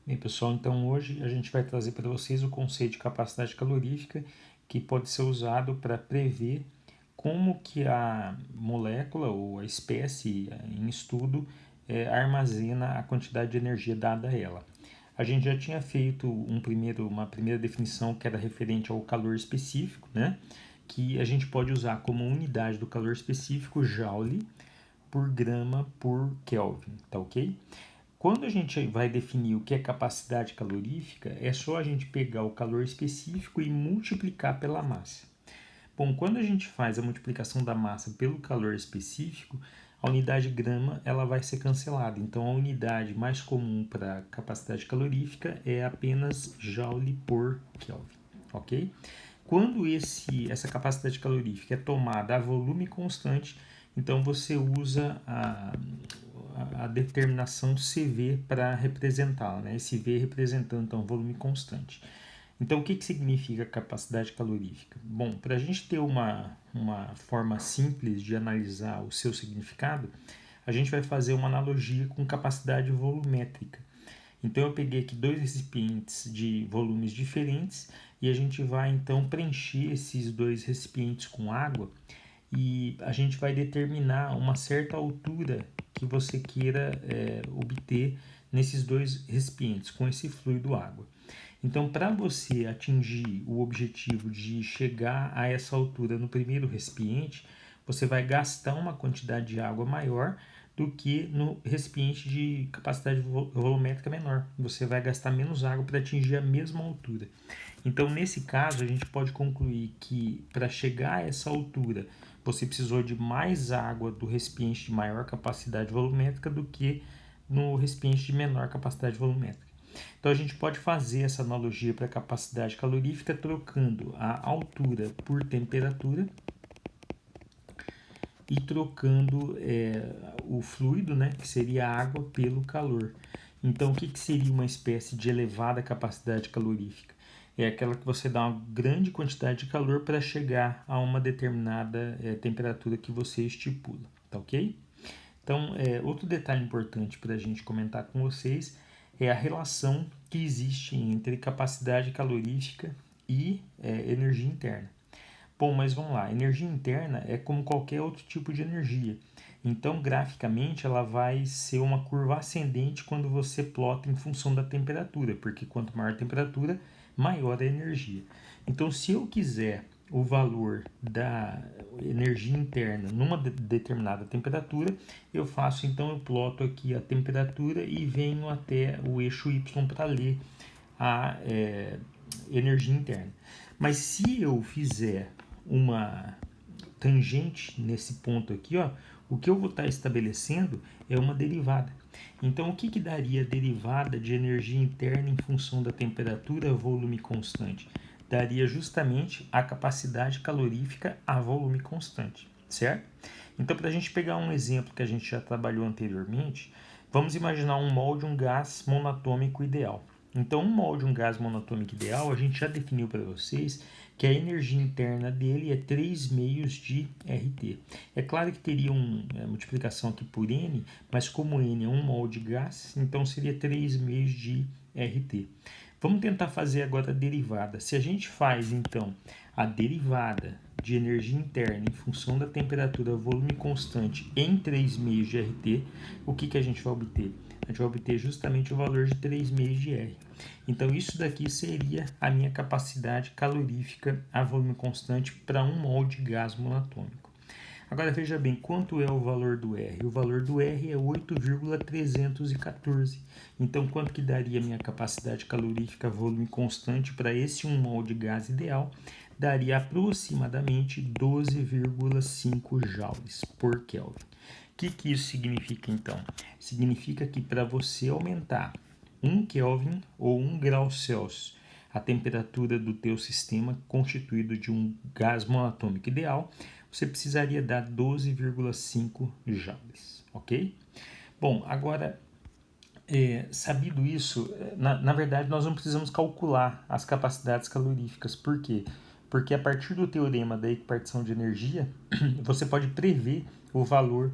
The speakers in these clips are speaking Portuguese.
Bem, pessoal, então hoje a gente vai trazer para vocês o conceito de capacidade calorífica que pode ser usado para prever como que a molécula ou a espécie em estudo armazena a quantidade de energia dada a ela. A gente já tinha feito uma primeira definição que era referente ao calor específico, né? Que a gente pode usar como unidade do calor específico Joule por grama por Kelvin, tá ok? Quando a gente vai definir o que é capacidade calorífica, é só a gente pegar o calor específico e multiplicar pela massa. Bom, quando a gente faz a multiplicação da massa pelo calor específico, a unidade grama ela vai ser cancelada. Então, a unidade mais comum para capacidade calorífica é apenas joule por Kelvin, ok? Quando essa capacidade calorífica é tomada a volume constante, então você usa a determinação CV para representá-la, né? Esse V representando então volume constante. Então, o que significa capacidade calorífica? Bom, para a gente ter uma forma simples de analisar o seu significado, a gente vai fazer uma analogia com capacidade volumétrica. Então, eu peguei aqui dois recipientes de volumes diferentes e a gente vai então preencher esses dois recipientes com água e a gente vai determinar uma certa altura que você queira obter nesses dois recipientes com esse fluido água. Então, para você atingir o objetivo de chegar a essa altura no primeiro recipiente, você vai gastar uma quantidade de água maior do que no recipiente de capacidade volumétrica menor. Você vai gastar menos água para atingir a mesma altura. Então, nesse caso, a gente pode concluir que para chegar a essa altura, você precisou de mais água do recipiente de maior capacidade volumétrica do que no recipiente de menor capacidade volumétrica. Então, a gente pode fazer essa analogia para a capacidade calorífica trocando a altura por temperatura e trocando o fluido, né, que seria a água, pelo calor. Então, o que seria uma espécie de elevada capacidade calorífica? É aquela que você dá uma grande quantidade de calor para chegar a uma determinada temperatura que você estipula, tá ok? Então, outro detalhe importante para a gente comentar com vocês é a relação que existe entre capacidade calorífica e energia interna. Bom, mas vamos lá. Energia interna é como qualquer outro tipo de energia. Então, graficamente, ela vai ser uma curva ascendente quando você plota em função da temperatura, porque quanto maior a temperatura, maior a energia. Então, se eu quiser o valor da energia interna numa determinada temperatura, eu faço então, eu ploto aqui a temperatura e venho até o eixo Y para ler a energia interna. Mas se eu fizer uma tangente nesse ponto aqui, ó, o que eu vou estar estabelecendo é uma derivada. Então, o que daria a derivada de energia interna em função da temperatura volume constante? Daria justamente a capacidade calorífica a volume constante, certo? Então, para a gente pegar um exemplo que a gente já trabalhou anteriormente, vamos imaginar um mol de um gás monatômico ideal. Então, um mol de um gás monatômico ideal, a gente já definiu para vocês que a energia interna dele é 3 meios de RT. É claro que teria uma multiplicação aqui por N, mas como N é 1 mol de gás, então seria 3 meios de RT. Vamos tentar fazer agora a derivada. Se a gente faz, então, a derivada de energia interna em função da temperatura volume constante em 3 meios de RT, o que a gente vai obter? A gente vai obter justamente o valor de 3 meios de R. Então, isso daqui seria a minha capacidade calorífica a volume constante para 1 mol de gás monatômico. Agora, veja bem, quanto é o valor do R? O valor do R é 8,314. Então, quanto que daria a minha capacidade calorífica a volume constante para esse 1 mol de gás ideal? Daria aproximadamente 12,5 joules por Kelvin. O que isso significa, então? Significa que para você aumentar 1 Kelvin ou 1 grau Celsius a temperatura do teu sistema constituído de um gás monatômico ideal, você precisaria dar 12,5 joules, ok? Bom, agora, sabido isso, na verdade nós não precisamos calcular as capacidades caloríficas. Por quê? Porque a partir do teorema da equipartição de energia, você pode prever o valor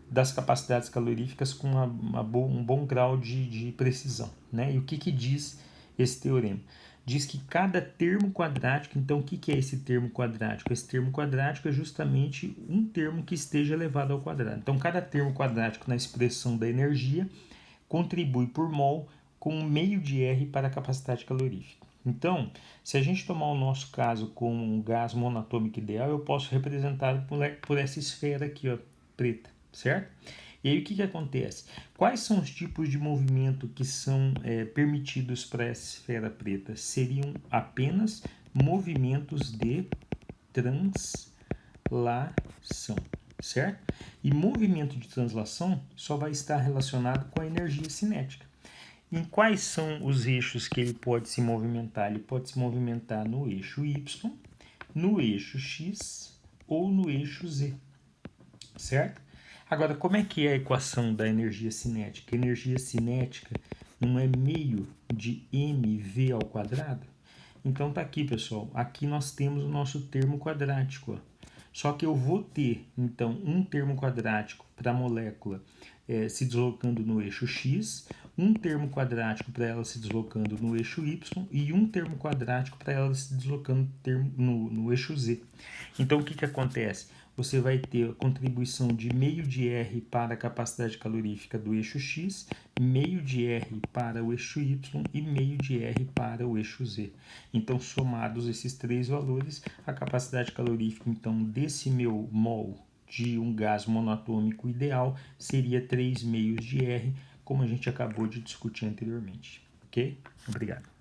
das capacidades caloríficas com um bom grau de precisão, né? E o que diz esse teorema? Diz que cada termo quadrático, então o que é esse termo quadrático? Esse termo quadrático é justamente um termo que esteja elevado ao quadrado. Então cada termo quadrático na expressão da energia contribui por mol com meio de R para a capacidade calorífica. Então, se a gente tomar o nosso caso como um gás monatômico ideal, eu posso representá-lo por essa esfera aqui, ó, preta, certo? E aí o que acontece? Quais são os tipos de movimento que são permitidos para essa esfera preta? Seriam apenas movimentos de translação, certo? E movimento de translação só vai estar relacionado com a energia cinética. Em quais são os eixos que ele pode se movimentar? Ele pode se movimentar no eixo Y, no eixo X ou no eixo Z, certo? Agora, como é que é a equação da energia cinética? A energia cinética não é meio de mv ao quadrado? Então tá aqui, pessoal. Aqui nós temos o nosso termo quadrático, ó. Só que eu vou ter, então, um termo quadrático para a molécula se deslocando no eixo X, um termo quadrático para ela se deslocando no eixo Y e um termo quadrático para ela se deslocando no eixo Z. Então, o que acontece? Você vai ter a contribuição de meio de R para a capacidade calorífica do eixo X, meio de R para o eixo Y e meio de R para o eixo Z. Então, somados esses três valores, a capacidade calorífica então desse meu mol de um gás monatômico ideal seria 3 meios de R, como a gente acabou de discutir anteriormente. Ok? Obrigado.